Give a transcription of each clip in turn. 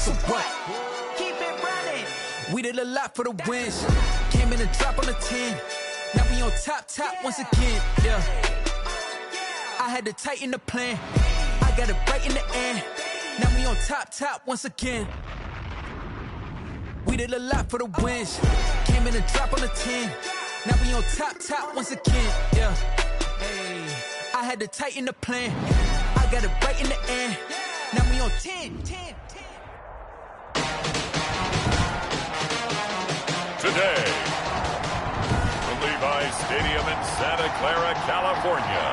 so what? Keep it running. We did a lot for the wins. Came in and drop on the 10. Now we on top once again, yeah. I had to tighten the plan. I got it right in the end. Now we on top once again. We did a lot for the wins. Came in and drop on the 10. Now we on top once again, yeah. Hey, I had to tighten the plan. I got it right in the end. Now we on 10. Today, from Levi's Stadium in Santa Clara, California,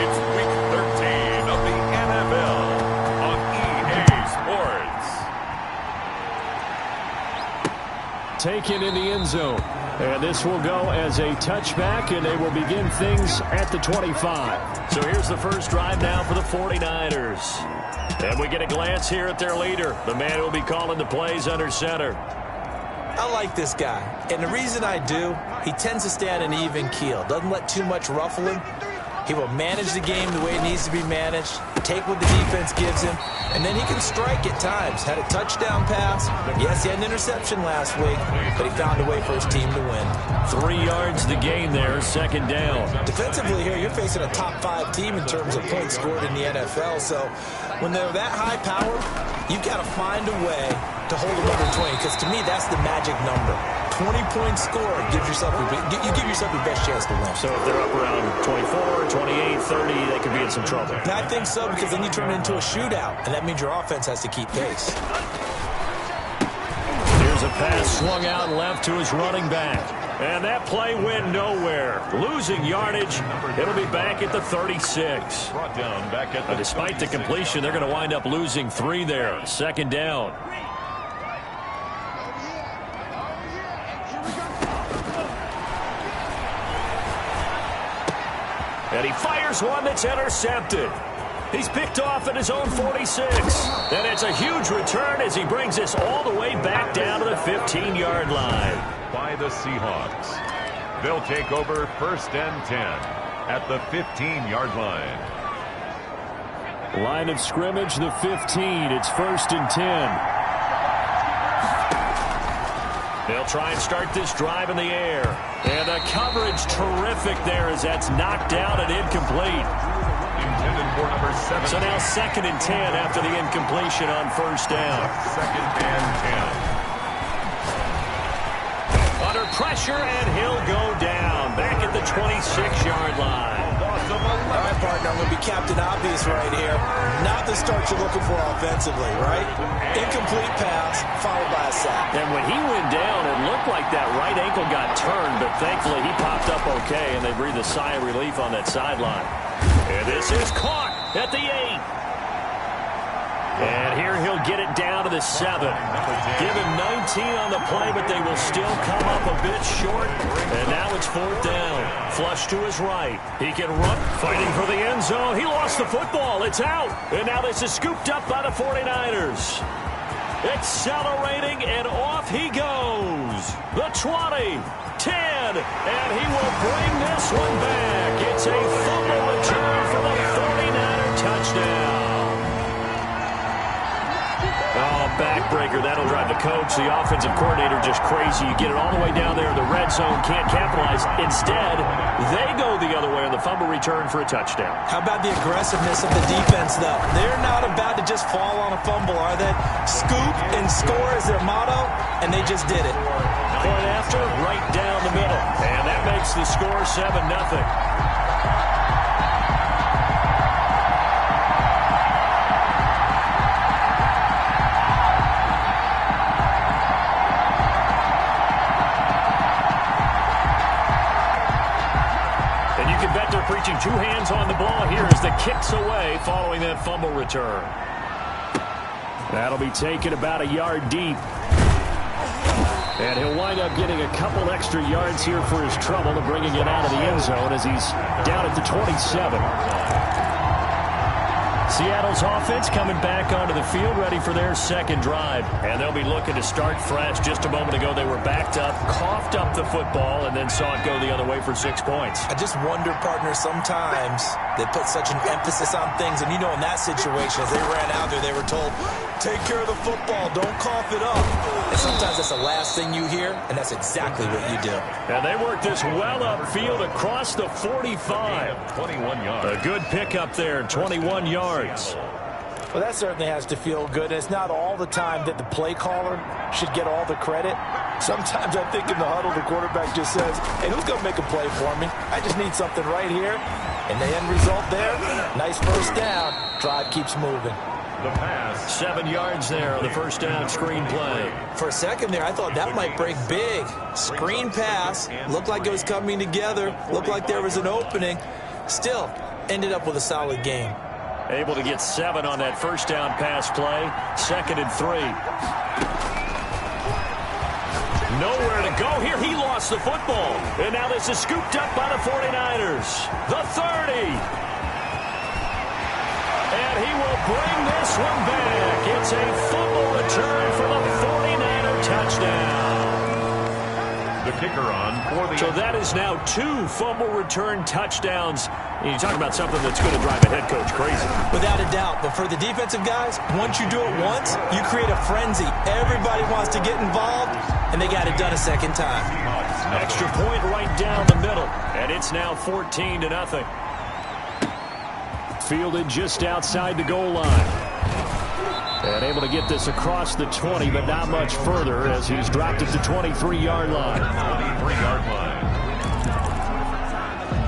it's Week 13 of the NFL on EA Sports. Taken in the end zone. And this will go as a touchback, and they will begin things at the 25. So here's the first drive now for the 49ers. And we get a glance here at their leader, the man who will be calling the plays under center. I like this guy, and the reason I do, he tends to stay on an even keel. Doesn't let too much ruffle him. He will manage the game the way it needs to be managed, take what the defense gives him, and then he can strike at times. Had a touchdown pass. Yes, he had an interception last week, but he found a way for his team to win. 3 yards to gain there, second down. Defensively here, you're facing a top 5 team in terms of points scored in the NFL, so when they're that high powered, you've got to find a way to hold them under 20, because to me, that's the magic number. 20-point score gives yourself you give yourself your best chance to win. So if they're up around 24, 28, 30, they could be in some trouble. And I think so, because then you turn it into a shootout, and that means your offense has to keep pace. Here's a pass swung out left to his running back. And that play went nowhere. Losing yardage. It'll be back at the 36. Brought down back at the Despite the completion, they're going to wind up losing 3 there. Second down. And he fires one that's intercepted. He's picked off at his own 46. And it's a huge return as he brings this all the way back down to the 15-yard line. by the Seahawks. They'll take over 1st and 10 at the 15-yard line. Line of scrimmage, the 15. It's 1st and 10. They'll try and start this drive in the air. And the coverage terrific there as that's knocked out and incomplete. Intended for number 7. So now 2nd and 10 after the incompletion on 1st down. 2nd and 10. Under pressure, and he'll go down. Back at the 26-yard line. All right, partner, I'm going to be Captain Obvious right here. Not the start you're looking for offensively, right? Incomplete pass, followed by a sack. And when he went down, it looked like that right ankle got turned, but thankfully he popped up okay, and they breathed a sigh of relief on that sideline. And this is caught at the 8. And here he'll get it down to the 7. Give him 19 on the play, but they will still come up a bit short. And now it's 4th down. Flush to his right. He can run, fighting for the end zone. He lost the football. It's out. And now this is scooped up by the 49ers. Accelerating, and off he goes. The 20, 10, and he will bring this one back. It's a fumble return for the 49er touchdown. Oh, backbreaker. That'll drive the coach, the offensive coordinator, just crazy. You get it all the way down there in the red zone, can't capitalize. Instead, they go the other way on the fumble return for a touchdown. How about the aggressiveness of the defense, though? They're not about to just fall on a fumble, are they? Scoop and score is their motto, and they just did it. Point after, right down the middle. And that makes the score 7-0. Preaching 2 hands on the ball here as the kick's away following that fumble return. That'll be taken about a yard deep. And he'll wind up getting a couple extra yards here for his trouble to bringing it out of the end zone as he's down at the 27. Seattle's offense coming back onto the field, ready for their second drive. And they'll be looking to start fresh. Just a moment ago, they were backed up, coughed up the football, and then saw it go the other way for 6 points. I just wonder, partner, sometimes they put such an emphasis on things. And, you know, in that situation, as they ran out there, they were told, take care of the football, don't cough it up. And sometimes that's the last thing you hear, and that's exactly what you do. And they worked this well upfield across the 45. 21 yards. A good pickup there, 21 yards. Well, that certainly has to feel good. And it's not all the time that the play caller should get all the credit. Sometimes I think in the huddle, the quarterback just says, hey, who's going to make a play for me? I just need something right here. And the end result there, nice first down. Drive keeps moving. The pass. 7 yards there on the first down screen play. For a second there, I thought that might break big. Screen pass. Looked like it was coming together. Looked like there was an opening. Still, ended up with a solid game. Able to get 7 on that first down pass play. 2nd and 3. Nowhere to go here. He lost the football. And now this is scooped up by the 49ers. The 30. And he will bring this one back. It's a fumble return for the 49er touchdown. The kicker on for the... So that is now 2 fumble return touchdowns. And you talk about something that's going to drive a head coach crazy. Without a doubt. But for the defensive guys, once you do it once, you create a frenzy. Everybody wants to get involved, and they got it done a second time. Extra point right down the middle. And it's now 14-0. Fielded just outside the goal line. And able to get this across the 20, but not much further as he's dropped at the 23-yard line. 23-yard line.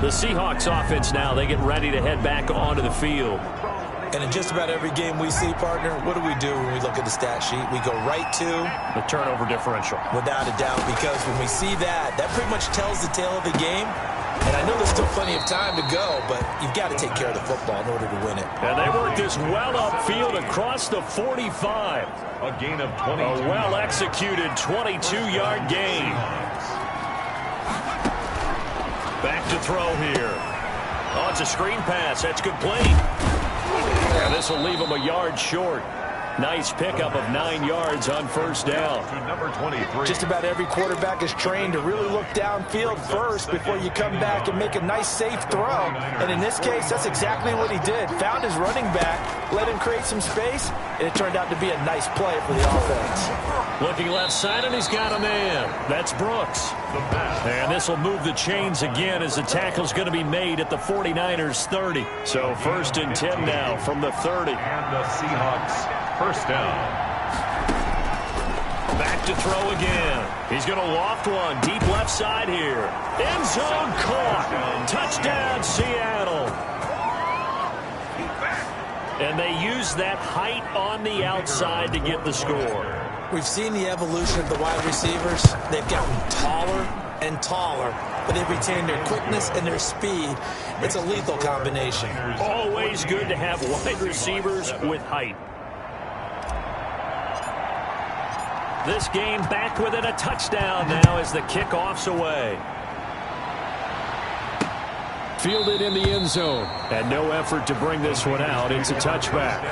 The Seahawks offense now, they get ready to head back onto the field. And in just about every game we see, partner, what do we do when we look at the stat sheet? We go right to the turnover differential. Without a doubt, because when we see that, that pretty much tells the tale of the game. And I know there's still plenty of time to go, but you've got to take care of the football in order to win it. And they work this well upfield across the 45. A gain of 22. A well-executed 22-yard gain. Back to throw here. Oh, it's a screen pass. That's complete. And this will leave him a yard short. Nice pickup of 9 yards on first down. To number 23. Just about every quarterback is trained to really look downfield first before you come back and make a nice, safe throw. And in this case, that's exactly what he did. Found his running back, let him create some space, and it turned out to be a nice play for the offense. Looking left side, and he's got a man. That's Brooks. And this will move the chains again as the tackle's going to be made at the 49ers 30. So 1st and 10 now from the 30. And the Seahawks first down. Back to throw again. He's going to loft one deep left side here. End zone caught. Touchdown, Seattle. And they use that height on the outside to get the score. We've seen the evolution of the wide receivers. They've gotten taller and taller, but they've retained their quickness and their speed. It's a lethal combination. Always good to have wide receivers with height. This game back within a touchdown now as the kickoff's away. Fielded in the end zone. And no effort to bring this one out. It's a touchback.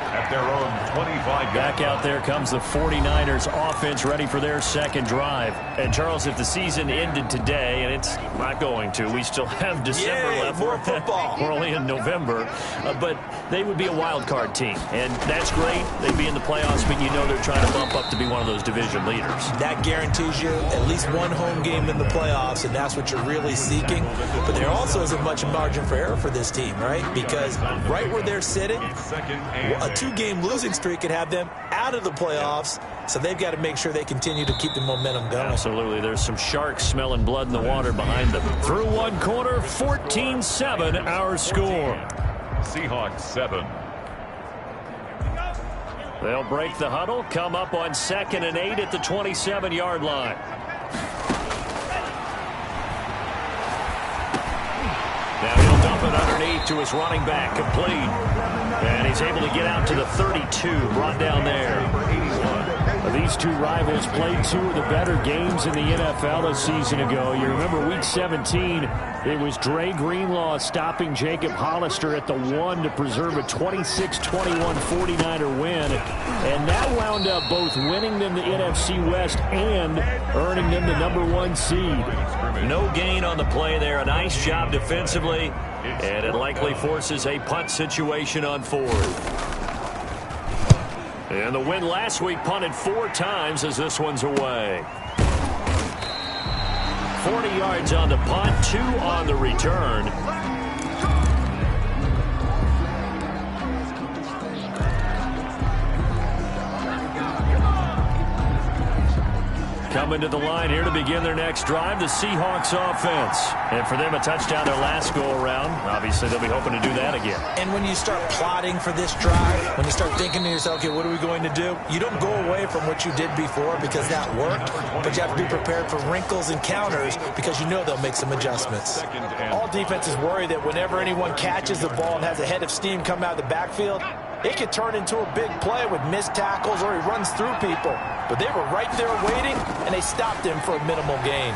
At their own 25. Back out there comes the 49ers offense ready for their second drive. And Charles, if the season ended today, and it's not going to, we still have December left. More football. We're only in November. But they would be a wild card team. And that's great. They'd be in the playoffs, but you know they're trying to bump up to be one of those division leaders. That guarantees you at least one home game in the playoffs, and that's what you're really seeking. But there also isn't much margin for error for this team, right? Because right where they're sitting, a two-game losing streak could have them out of the playoffs, so they've got to make sure they continue to keep the momentum going. Absolutely. There's some sharks smelling blood in the water behind them. Through one quarter, 14-7 our score. Seahawks 7. They'll break the huddle, come up on 2nd and 8 at the 27-yard line. Now he'll dump it underneath to his running back, complete. And he's able to get out to the 32, brought down there. Number 81. These two rivals played two of the better games in the NFL a season ago. You remember Week 17, it was Dre Greenlaw stopping Jacob Hollister at the 1 to preserve a 26-21 49er win. And that wound up both winning them the NFC West and earning them the #1 seed. No gain on the play there. A nice job defensively. And it likely forces a punt situation on 4th. And the win last week punted 4 times as this one's away. 40 yards on the punt, 2 on the return. Coming to the line here to begin their next drive, the Seahawks offense. And for them, a touchdown their last go-around. Obviously, they'll be hoping to do that again. And when you start plotting for this drive, when you start thinking to yourself, okay, what are we going to do? You don't go away from what you did before because that worked, but you have to be prepared for wrinkles and counters because you know they'll make some adjustments. All defenses worry that whenever anyone catches the ball and has a head of steam come out of the backfield, it could turn into a big play with missed tackles or he runs through people. But they were right there waiting, and they stopped him for a minimal gain.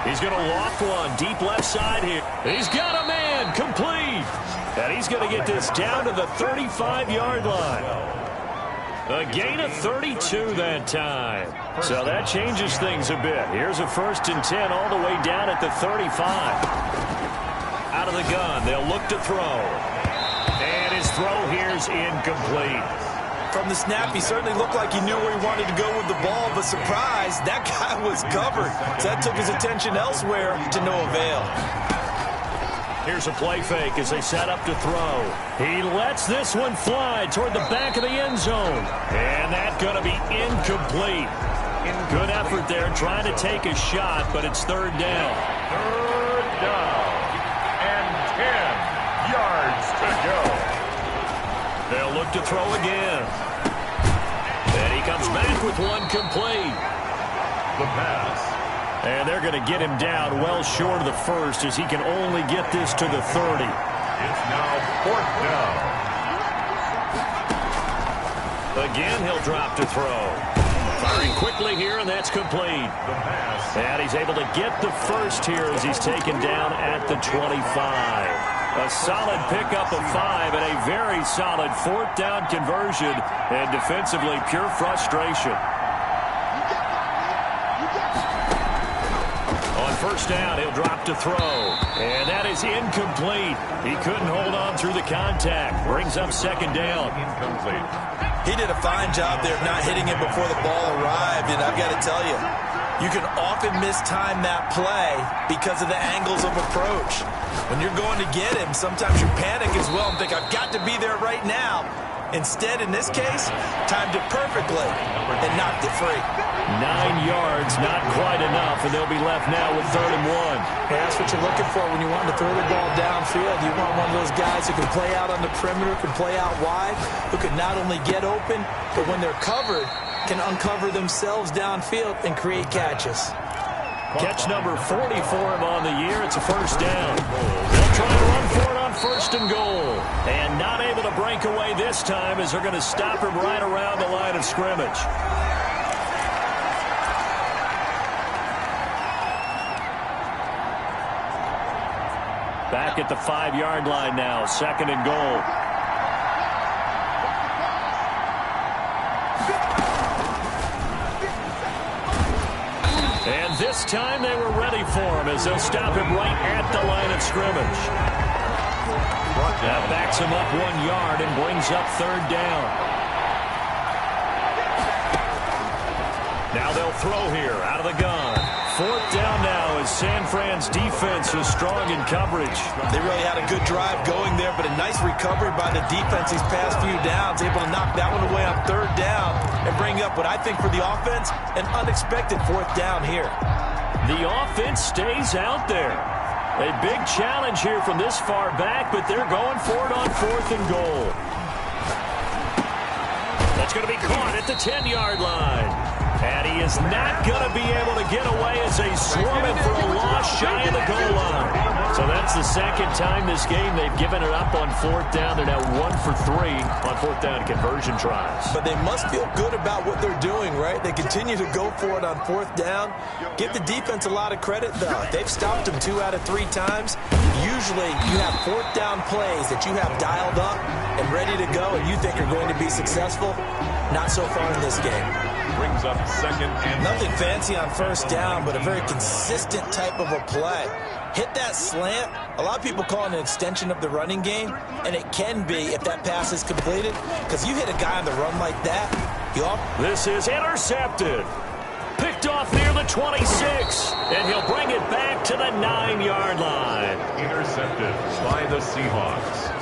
He's going to loft one deep left side here. He's got a man complete. And he's going to get this down to the 35-yard line. A gain of 32 that time. So that changes things a bit. Here's a 1st and 10 all the way down at the 35. Out of the gun, they'll look to throw. And his throw here's incomplete. From the snap, he certainly looked like he knew where he wanted to go with the ball, but surprise, that guy was covered. So that took his attention elsewhere to no avail. Here's a play fake as they set up to throw. He lets this one fly toward the back of the end zone. And that's going to be incomplete. Good effort there trying to take a shot, but it's 3rd down. 3rd down and 10 yards to go. They'll look to throw again. And he comes back with one complete. The pass. And they're going to get him down well short of the 1st as he can only get this to the 30. It's now 4th down. Again, he'll drop to throw. Firing quickly here, and that's complete. The pass. And he's able to get the 1st here as he's taken down at the 25. A solid pickup of 5 and a very solid 4th down conversion, and defensively pure frustration. On 1st down, he'll drop to throw, and that is incomplete. He couldn't hold on through the contact. Brings up 2nd down. Incomplete. He did a fine job there of not hitting it before the ball arrived, and I've got to tell you, you can often mistime that play because of the angles of approach. When you're going to get him, sometimes you panic as well and think, I've got to be there right now. Instead, in this case, timed it perfectly and knocked it free. 9 yards, not quite enough, and they'll be left now with 3rd and 1. Yeah, that's what you're looking for when you want to throw the ball downfield. You want one of those guys who can play out on the perimeter, can play out wide, who can not only get open, but when they're covered, can uncover themselves downfield and create catches. Catch number 40 for him on the year. It's a 1st down. They'll try to run for it on 1st and goal. And not able to break away this time as they're going to stop him right around the line of scrimmage. Back at the 5-yard line now. 2nd and goal. And this time they were ready for him as they'll stop him right at the line of scrimmage. That backs him up 1 yard and brings up 3rd down. Now they'll throw here out of the gun. 4th down now as San Fran's defense is strong in coverage. They really had a good drive going there, but a nice recovery by the defense these past few downs, able to knock that one away on 3rd down and bring up what I think for the offense, an unexpected 4th down here. The offense stays out there. A big challenge here from this far back, but they're going for it on 4th and goal. That's going to be caught at the 10-yard line. And he is not going to be able to get away as they swarm him for a loss shy of the goal line. So So that's the second time this game they've given it up on fourth down. They're now 1 for 3 on fourth down conversion tries. But they must feel good about what they're doing, right? They continue to go for it on fourth down. Give the defense a lot of credit, though. They've stopped them 2 out of 3 times. Usually you have fourth down plays that you have dialed up and ready to go and you think are going to be successful. Not so far in this game. Brings up second and nothing fancy on first down, but a very consistent type of a play. Hit that slant. A lot of people call it an extension of the running game, and it can be if that pass is completed, because you hit a guy on the run like that. This is intercepted. Picked off near the 26, and he'll bring it back to the 9-yard line. Intercepted by the Seahawks.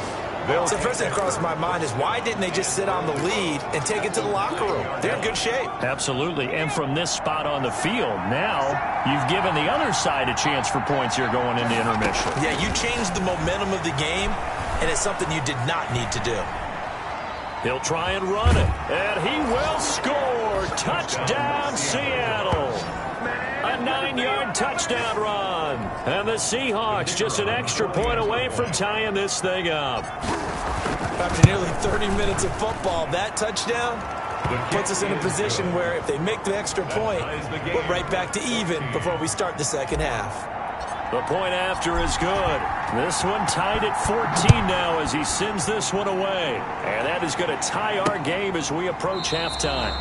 So the first thing that crossed my mind is why didn't they just sit on the lead and take it to the locker room? They're in good shape. Absolutely. And from this spot on the field, now you've given the other side a chance for points here going into intermission. Yeah, you changed the momentum of the game, and it's something you did not need to do. He'll try and run it, and he will score. Touchdown, Seattle. A 9-yard touchdown run. And the Seahawks just an extra point away from tying this thing up. After nearly 30 minutes of football, that touchdown puts us in a position where if they make the extra point, we're right back to even before we start the second half. The point after is good. This one tied at 14 now as he sends this one away. And that is going to tie our game as we approach halftime.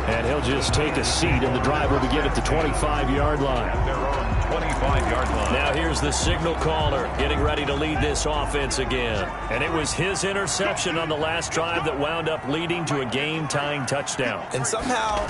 And he'll just take a seat, and the drive will begin at the 25-yard line. at their own 25-yard line. Now here's the signal caller getting ready to lead this offense again. And it was his interception on the last drive that wound up leading to a game-tying touchdown. And somehow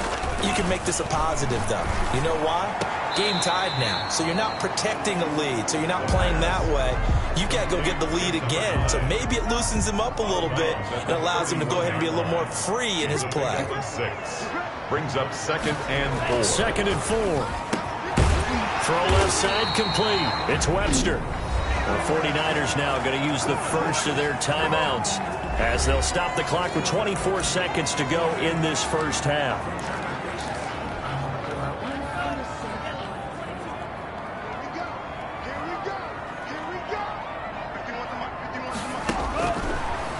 you can make this a positive, though. You know why? Game tied now, so you're not protecting a lead, so you're not playing that way. You got to go get the lead again, so maybe it loosens him up a little bit and allows him to go ahead and be a little more free in his play. 6 brings up 2nd and 4. 2nd and 4. Throw left side complete. It's Webster. The 49ers now going to use the first of their timeouts as they'll stop the clock with 24 seconds to go in this first half.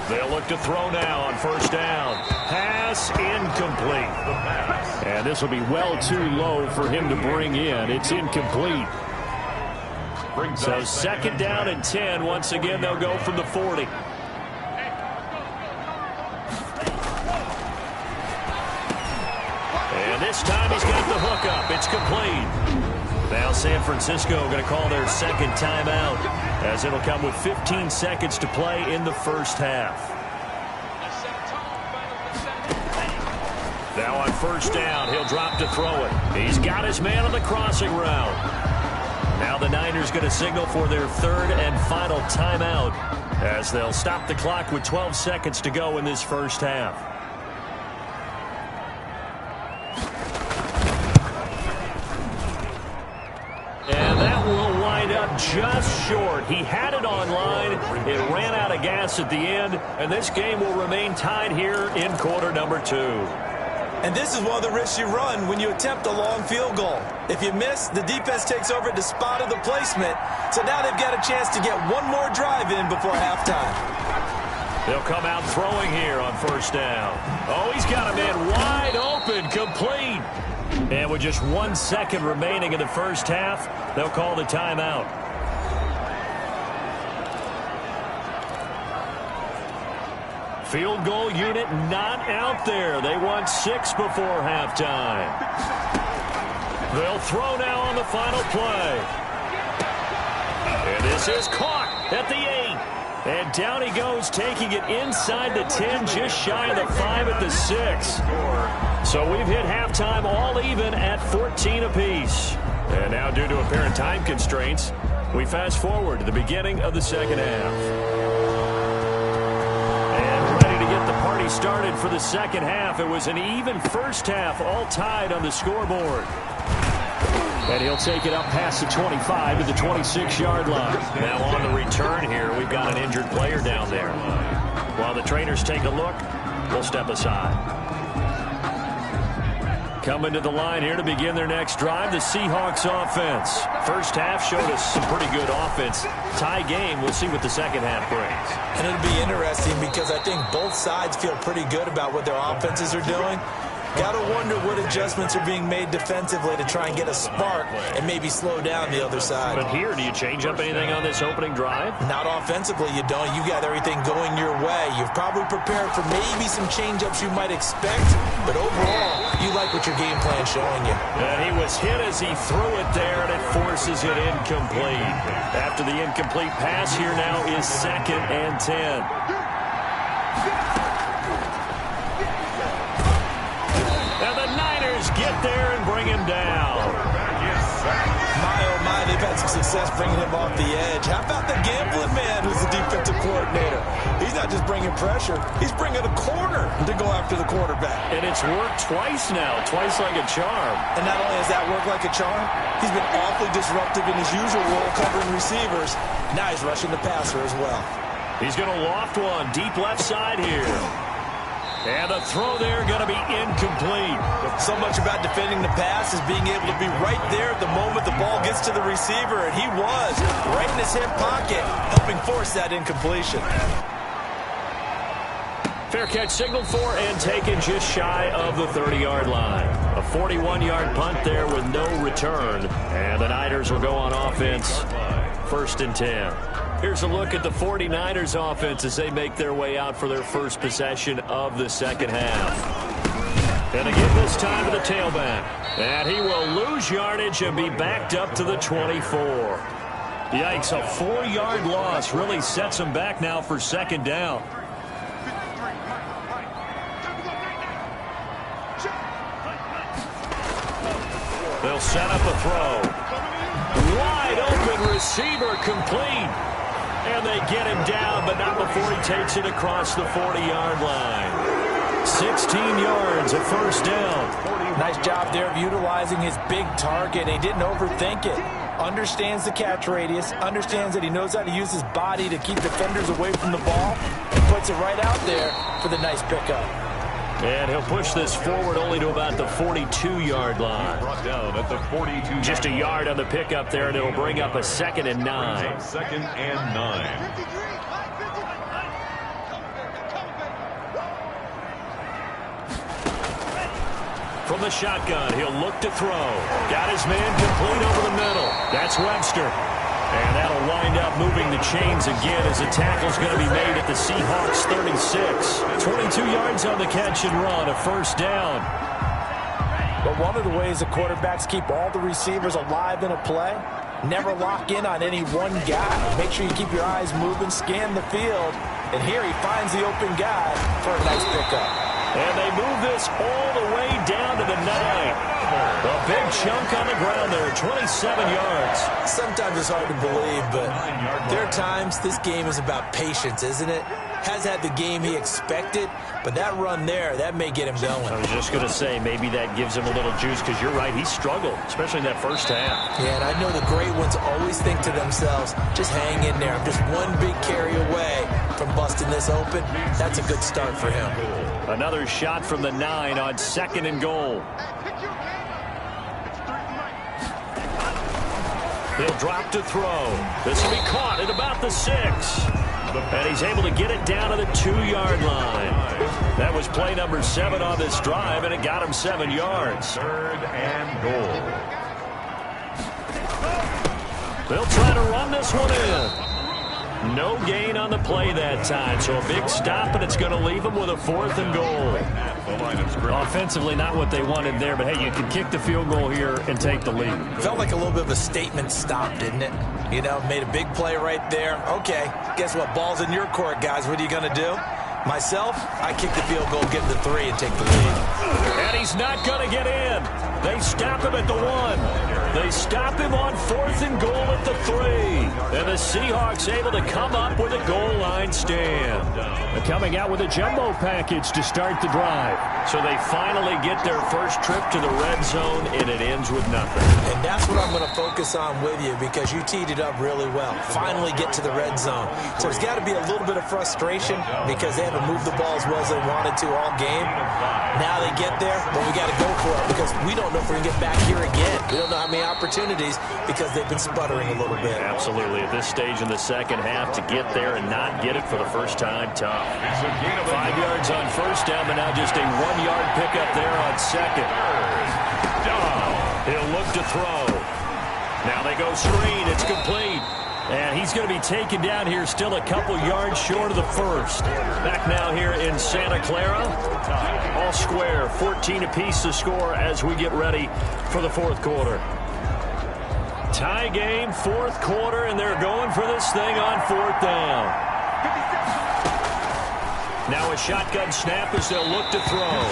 They'll look to throw now on first down. Pass incomplete. And this will be well too low for him to bring in. It's incomplete. So 2nd down and 10. Once again, they'll go from the 40. And this time he's got the hook up. It's complete. Now San Francisco going to call their second timeout as it'll come with 15 seconds to play in the first half. Now on first down, he'll drop to throw it. He's got his man on the crossing route. Now the Niners going to signal for their 3rd and final timeout as they'll stop the clock with 12 seconds to go in this first half. And that will wind up just short. He had it online. It ran out of gas at the end, and this game will remain tied here in quarter number 2. And this is one of the risks you run when you attempt a long field goal. If you miss, the defense takes over at the spot of the placement. So now they've got a chance to get one more drive in before halftime. They'll come out throwing here on first down. Oh, he's got a man wide open, complete. And with just 1 second remaining in the first half, they'll call the timeout. Field goal unit not out there. They want 6 before halftime. They'll throw now on the final play. And this is caught at the 8. And down he goes, taking it inside the 10, just shy of the 5 at the 6. So we've hit halftime all even at 14 apiece. And now due to apparent time constraints, we fast forward to the beginning of the second half. The party started for the second half. It was an even first half, all tied on the scoreboard. And he'll take it up past the 25 to the 26-yard line. Now on the return here, we've got an injured player down there. While the trainers take a look, we'll step aside. Coming to the line here to begin their next drive, the Seahawks offense. First half showed us some pretty good offense. Tie game, we'll see what the second half brings. And it'll be interesting because I think both sides feel pretty good about what their offenses are doing. Got to wonder what adjustments are being made defensively to try and get a spark and maybe slow down the other side. But here, do you change up anything on this opening drive? Not offensively, you don't. You got everything going your way. You've probably prepared for maybe some change-ups you might expect, but overall, you like what your game plan's showing you. And he was hit as he threw it there, and it forces it incomplete. After the incomplete pass, here now is 2nd and 10. Get there and bring him down. My, oh my, they've had some success bringing him off the edge. How about the gambling man who's the defensive coordinator? He's not just bringing pressure, he's bringing a corner to go after the quarterback. And it's worked twice now, twice like a charm. And not only has that worked like a charm, he's been awfully disruptive in his usual role covering receivers. Now he's rushing the passer as well. He's going to loft one deep left side here. And the throw there going to be incomplete. So much about defending the pass is being able to be right there at the moment the ball gets to the receiver, and he was right in his hip pocket, helping force that incompletion. Fair catch signaled for and taken just shy of the 30-yard line. A 41-yard punt there with no return. And the Niners will go on offense, 1st and 10. Here's a look at the 49ers offense as they make their way out for their first possession of the second half. And again this time to the tailback. And he will lose yardage and be backed up to the 24. Yikes, a 4-yard loss really sets him back now for 2nd down. They'll set up a throw. Wide open receiver complete. And they get him down, but not before he takes it across the 40-yard line. 16 yards, a 1st down. Nice job there of utilizing his big target. He didn't overthink it. Understands the catch radius, understands that he knows how to use his body to keep defenders away from the ball, and puts it right out there for the nice pickup. And he'll push this forward only to about the 42-yard line. Brought down at the 42. Just a yard on the pickup there, and it'll bring up a 2nd and 9. 2nd and 9. From the shotgun, he'll look to throw. Got his man complete over the middle. That's Webster. And that'll wind up moving the chains again as the tackle's going to be made at the Seahawks 36. 22 yards on the catch and run, a 1st down. But one of the ways the quarterbacks keep all the receivers alive in a play, never lock in on any one guy. Make sure you keep your eyes moving, scan the field. And here he finds the open guy for a nice pickup. And they move this all the way down to the 9. A big chunk on the ground there, 27 yards. Sometimes it's hard to believe, but there are times this game is about patience, isn't it? Has had the game he expected, but that run there, that may get him going. I was just going to say, maybe that gives him a little juice, because you're right, he struggled, especially in that first half. Yeah, and I know the great ones always think to themselves, just hang in there. I'm just one big carry away from busting this open. That's a good start for him. Another shot from the 9 on 2nd and goal. He'll drop to throw. This will be caught at about the 6. And he's able to get it down to the 2-yard line. That was play number 7 on this drive, and it got him 7 yards. 3rd and goal. They'll try to run this one in. No gain on the play that time, so a big stop, and it's going to leave them with a 4th and goal. Offensively, not what they wanted there, but hey, you can kick the field goal here and take the lead. Felt like a little bit of a statement stop, didn't it? You know, made a big play right there. Okay, guess what? Ball's in your court, guys. What are you going to do? Myself, I kick the field goal, get the 3, and take the lead. And he's not going to get in. They stop him at the 1. They stop him on 4th and goal at the 3. And the Seahawks able to come up with a goal line stand. They're coming out with a jumbo package to start the drive. So they finally get their first trip to the red zone, and it ends with nothing. And that's what I'm going to focus on with you, because you teed it up really well. Finally get to the red zone. So there's got to be a little bit of frustration because they haven't moved the ball as well as they wanted to all game. Now they get there, but we got to go for it because we don't know if we're going to get back here again. We don't know how many opportunities because they've been sputtering a little bit. Absolutely. At this stage in the second half, to get there and not get it for the first time, tough. 5 yards on first down, but now just a 1-yard pickup there on second. He'll look to throw. Now they go screen. It's complete. And he's going to be taken down here still a couple yards short of the first. Back now here in Santa Clara. All square, 14 apiece to score as we get ready for the fourth quarter. Tie game, fourth quarter, and they're going for this thing on 4th down. Now a shotgun snap as they'll look to throw.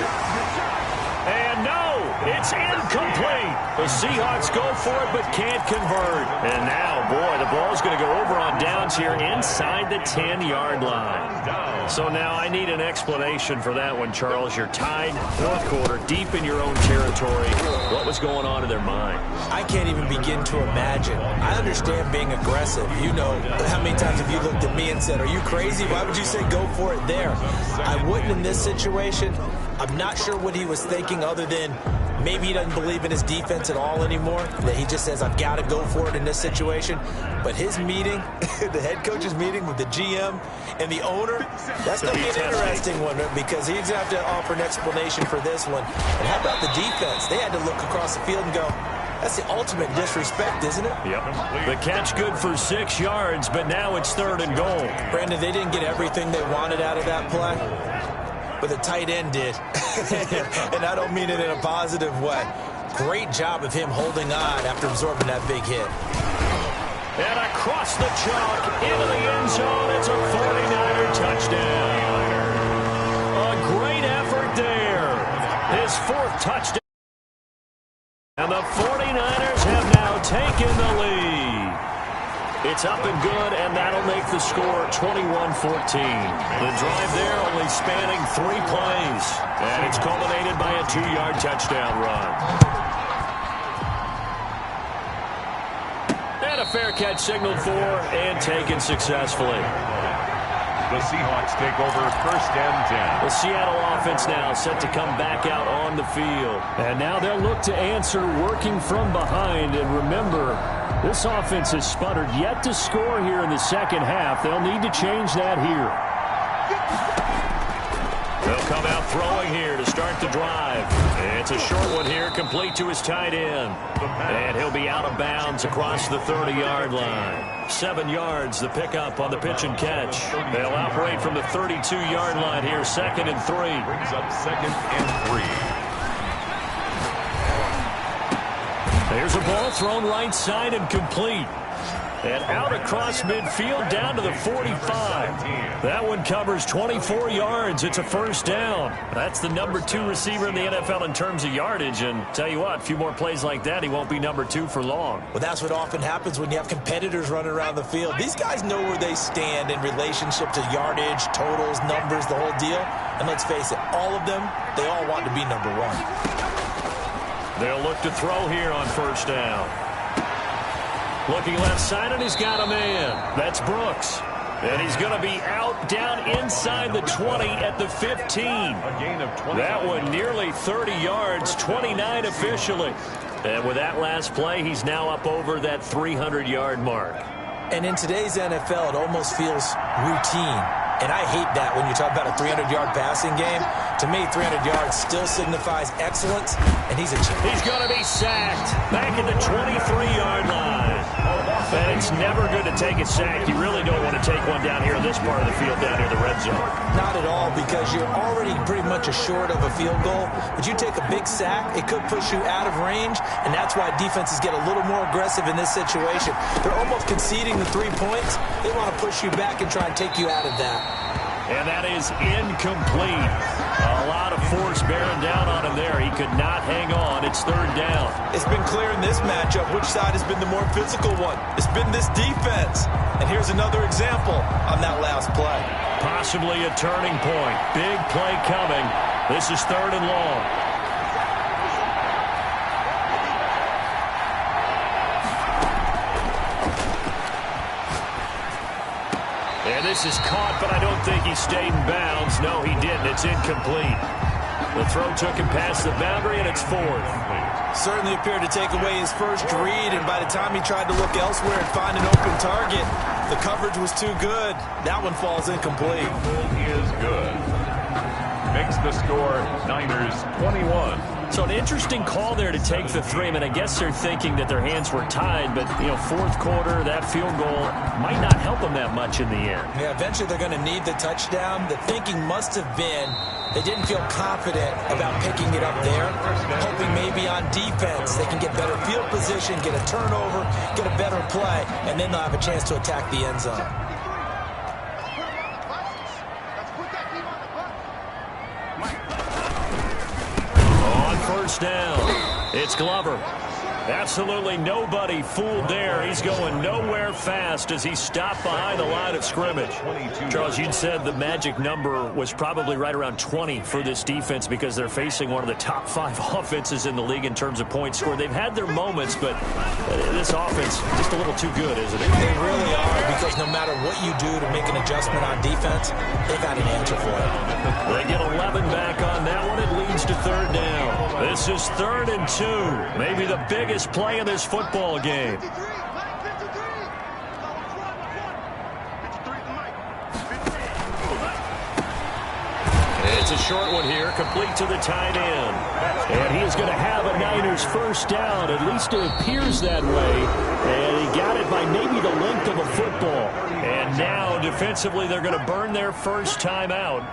And no, it's incomplete. The Seahawks go for it but can't convert. And now, boy, the ball's going to go over on downs here inside the 10-yard line. So now I need an explanation for that one, Charles. You're tied, fourth quarter, deep in your own territory. What was going on in their mind? I can't even begin to imagine. I understand being aggressive. You know, how many times have you looked at me and said, are you crazy? Why would you say go for it there? I wouldn't in this situation. I'm not sure what he was thinking other than maybe he doesn't believe in his defense at all anymore, that he just says, I've got to go for it in this situation. But his meeting, the head coach's meeting with the GM and the owner, that's going to be an interesting one because he's going to have to offer an explanation for this one. And how about the defense? They had to look across the field and go, that's the ultimate disrespect, isn't it? Yep. The catch good for 6 yards, but now it's 3rd and goal. Brandon, they didn't get everything they wanted out of that play, but the tight end did. And I don't mean it in a positive way. Great job of him holding on after absorbing that big hit. And across the chalk into the end zone. It's a 49er touchdown. A great effort there. His 4th touchdown. And the 49ers have now taken the lead. It's up and good, and that'll make the score 21-14. The drive there only spanning 3 plays. And it's culminated by a 2-yard touchdown run. And a fair catch signaled for and taken successfully. The Seahawks take over 1st and 10. The Seattle offense now set to come back out on the field. And now they'll look to answer working from behind. And remember, this offense has sputtered yet to score here in the second half. They'll need to change that here. They'll come out throwing here to start the drive. It's a short one here, complete to his tight end. And he'll be out of bounds across the 30-yard line. 7 yards, the pickup on the pitch and catch. They'll operate from the 32-yard line here, 2nd and 3. Brings up 2nd and 3. There's a ball thrown right side and complete. And out across midfield down to the 45. That one covers 24 yards. It's a 1st down. That's the number 2 receiver in the NFL in terms of yardage. And tell you what, a few more plays like that, he won't be number 2 for long. Well, that's what often happens when you have competitors running around the field. These guys know where they stand in relationship to yardage, totals, numbers, the whole deal. And let's face it, all of them, they all want to be number 1. They'll look to throw here on 1st down. Looking left side, and he's got a man. That's Brooks. And he's going to be out down inside the 20 at the 15. A gain of 20. That one nearly 30 yards, 29 officially. And with that last play, he's now up over that 300-yard mark. And in today's NFL, it almost feels routine. And I hate that when you talk about a 300-yard passing game. To me, 300 yards still signifies excellence, and he's a champ. He's going to be sacked back at the 23-yard line. And it's never good to take a sack. You really don't want to take one down here in this part of the field down near the red zone. Not at all, because you're already pretty much assured of a field goal. But you take a big sack, it could push you out of range, and that's why defenses get a little more aggressive in this situation. They're almost conceding the 3 points. They want to push you back and try and take you out of that. And that is incomplete. A lot of force bearing down on him there. He could not hang on. It's third down. It's been clear in this matchup which side has been the more physical one. It's been this defense. And here's another example on that last play. Possibly a turning point. Big play coming. This is third and long. And this is caught, but I don't think he stayed in bounds. No, he didn't. It's incomplete. The throw took him past the boundary, and it's fourth. Certainly appeared to take away his first read, and by the time he tried to look elsewhere and find an open target, the coverage was too good. That one falls incomplete. He is good. Makes the score Niners 21. So an interesting call there to take the three. I mean, I guess they're thinking that their hands were tied, but, you know, fourth quarter, that field goal might not help them that much in the end. Yeah, eventually they're going to need the touchdown. The thinking must have been they didn't feel confident about picking it up there, hoping maybe on defense they can get better field position, get a turnover, get a better play, and then they'll have a chance to attack the end zone. First down. It's Glover. Absolutely nobody fooled there. He's going nowhere fast as he stopped behind the line of scrimmage. Charles, you said the magic number was probably right around 20 for this defense because they're facing one of the top 5 offenses in the league in terms of points scored. They've had their moments, but this offense just a little too good, isn't it? They really are, because no matter what you do to make an adjustment on defense, they got an answer for it. They get 11 back on that one. It leads to third down. This is 3rd and 2. Maybe the biggest play in this football game. It's a short one here, complete to the tight end. And he is going to have a Niners first down. At least it appears that way. And he got it by maybe the length of a football. And now, defensively, they're going to burn their first time out.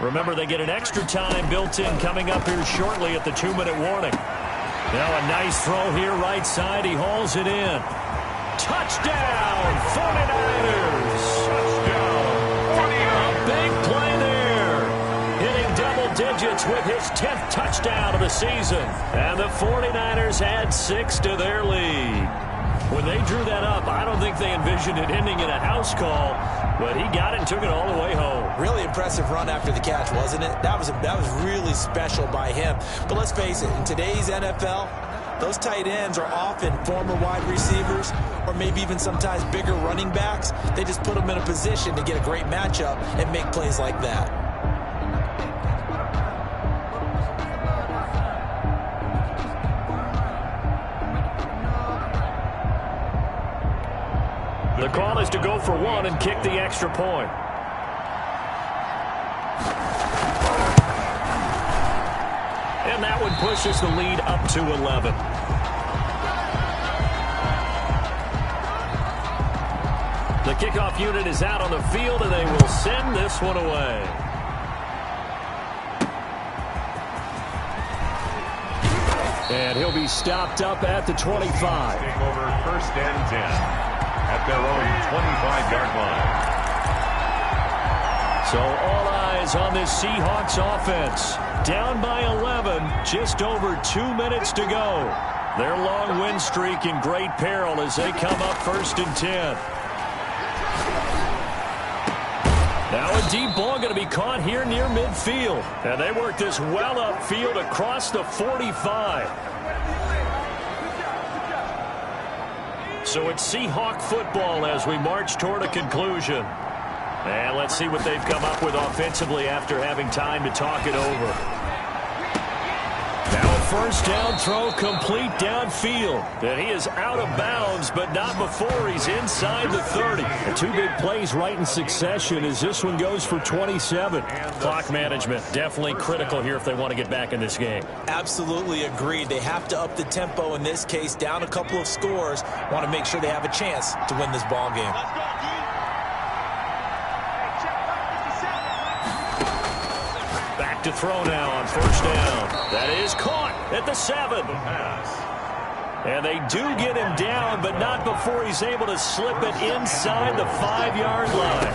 Remember, they get an extra time built in coming up here shortly at the 2-minute warning. Now a nice throw here right side. He hauls it in. Touchdown, 49ers. A big play there. Hitting double digits with his 10th touchdown of the season. And the 49ers add 6 to their lead. When they drew that up, I don't think they envisioned it ending in a house call, but he got it and took it all the way home. Really impressive run after the catch, wasn't it? That was really special by him. But let's face it, in today's NFL, those tight ends are often former wide receivers or maybe even sometimes bigger running backs. They just put them in a position to get a great matchup and make plays like that. The call is to go for one and kick the extra point. And that one pushes the lead up to 11. The kickoff unit is out on the field, and they will send this one away. And he'll be stopped up at the 25. Take over 1st and 10. At their own 25-yard line. So all eyes on this Seahawks offense. Down by 11, just over 2 minutes to go. Their long win streak in great peril as they come up 1st and 10. Now a deep ball going to be caught here near midfield. And they work this well upfield across the 45. So it's Seahawk football as we march toward a conclusion. And let's see what they've come up with offensively after having time to talk it over. Now a first down throw complete downfield. And he is out of bounds, but not before he's inside the 30. And 2 big plays right in succession as this one goes for 27. Clock management definitely critical here if they want to get back in this game. Absolutely agreed. They have to up the tempo in this case, down a couple of scores. Want to make sure they have a chance to win this ball game. Back to throw now on first down. That is caught at the 7. And they do get him down, but not before he's able to slip it inside the 5-yard line.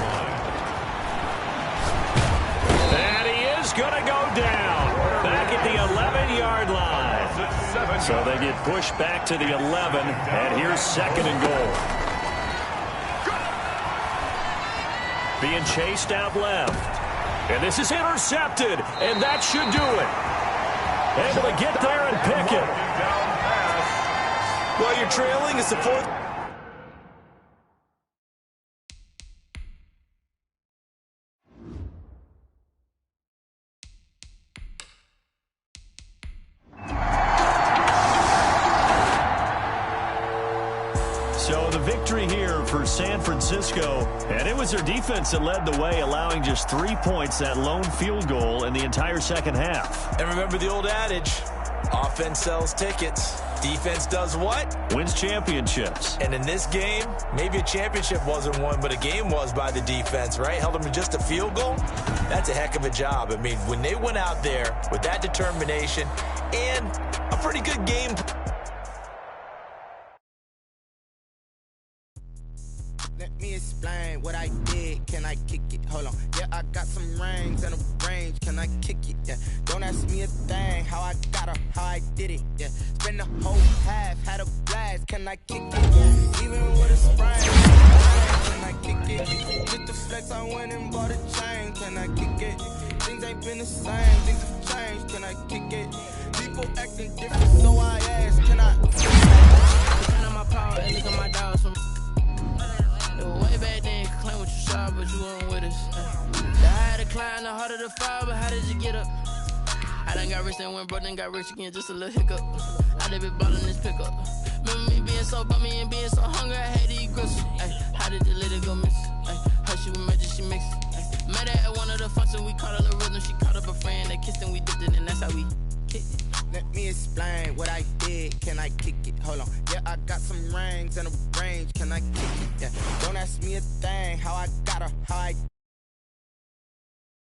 And he is going to go down. 11-yard line. So they get pushed back to the 11, and here's 2nd and goal. Being chased out left. And this is intercepted, and that should do it. Able to get there and pick it. Well, you're trailing. It's the 4th. So the victory here for San Francisco, and it was their defense that led the way, allowing just 3 points, that lone field goal in the entire second half. And remember the old adage, offense sells tickets. Defense does what? Wins championships. And in this game, maybe a championship wasn't won, but a game was by the defense, right? Held them to just a field goal. That's a heck of a job. I mean, when they went out there with that determination and a pretty good game. Let me explain what I did. Can I kick it? Hold on. Yeah, I got some rings and a range. Can I kick it? Yeah. Don't ask me a thing. How I got her, how I did it. Yeah. Spend the whole half, had a blast. Can I kick it? Yeah. Even with a sprain. Can I kick it? With the flex, I went and bought a chain. Can I kick it? Things ain't been the same. Things have changed. Can I kick it? People acting different, so I ask. Can I? Depend on my power and look at my dogs from. Way back then, you could claim what you saw, but you weren't with us. The higher the climb, the harder the fall, but how did you get up? I done got rich, then went broke, then got rich again, just a little hiccup. I done been ballin' this pickup. Remember me being so bummy and being so hungry, I had to eat gristle. How did the little go miss? Her she was magic, she mixed. Met her at one of the functions, we caught her the rhythm, she caught up a friend, they kissed and we dipped it, and that's how we kicked it. Let me explain what I did. Can I kick it? Hold on. Yeah, I got some rings and a range. Can I kick it? Yeah. Don't ask me a thing. How I got her, how I